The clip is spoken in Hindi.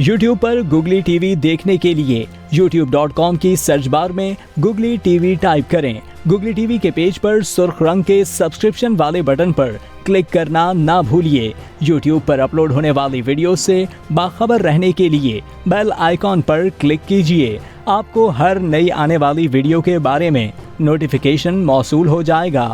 YouTube पर गुगली टीवी देखने के लिए youtube.com की सर्च बार में गुगली टीवी टाइप करें। गुगली टीवी के पेज पर सुर्ख रंग के सब्सक्रिप्शन वाले बटन पर क्लिक करना ना भूलिए। YouTube पर अपलोड होने वाली वीडियो से बाखबर रहने के लिए बेल आइकॉन पर क्लिक कीजिए। आपको हर नई आने वाली वीडियो के बारे में नोटिफिकेशन मौसूल हो जाएगा।